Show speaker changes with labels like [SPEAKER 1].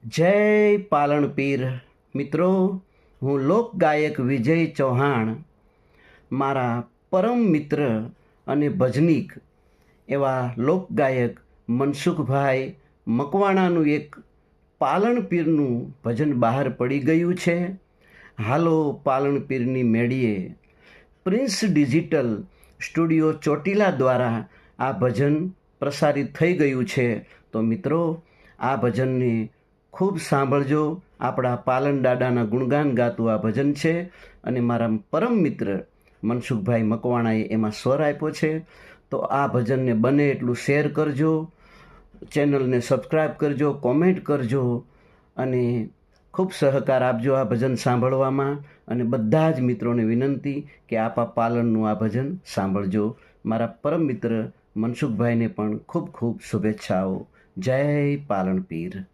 [SPEAKER 1] જય પાલણપીર મિત્રો, હું લોકગાયક વિજય ચૌહાણ મારા પરમ મિત્ર અને ભજનીક એવા લોકગાયક મનસુખભાઈ મકવાણાનું એક પાલણપીરનું ભજન બહાર પડી ગયું છે. હાલો પાલણપીરની મેળીએ પ્રિન્સ ડિજિટલ સ્ટુડિયો ચોટીલા દ્વારા આ ભજન પ્રસારિત થઈ ગયું છે. તો મિત્રો, આ ભજનને ખૂબ સાંભળજો. આપણા પાલન દાદાના ગુણગાન ગાતું આ ભજન છે અને મારા પરમ મિત્ર મનસુખભાઈ મકવાણાએ એમાં સ્વર આપ્યો છે. તો આ ભજનને બને એટલું શેર કરજો, ચેનલને સબસ્ક્રાઈબ કરજો, કોમેન્ટ કરજો અને ખૂબ સહકાર આપજો આ ભજન સાંભળવામાં. અને બધા જ મિત્રોને વિનંતી કે આપા પાલનનું આ ભજન સાંભળજો. મારા પરમ મિત્ર મનસુખભાઈને પણ ખૂબ ખૂબ શુભેચ્છાઓ. જય પાલણપીર.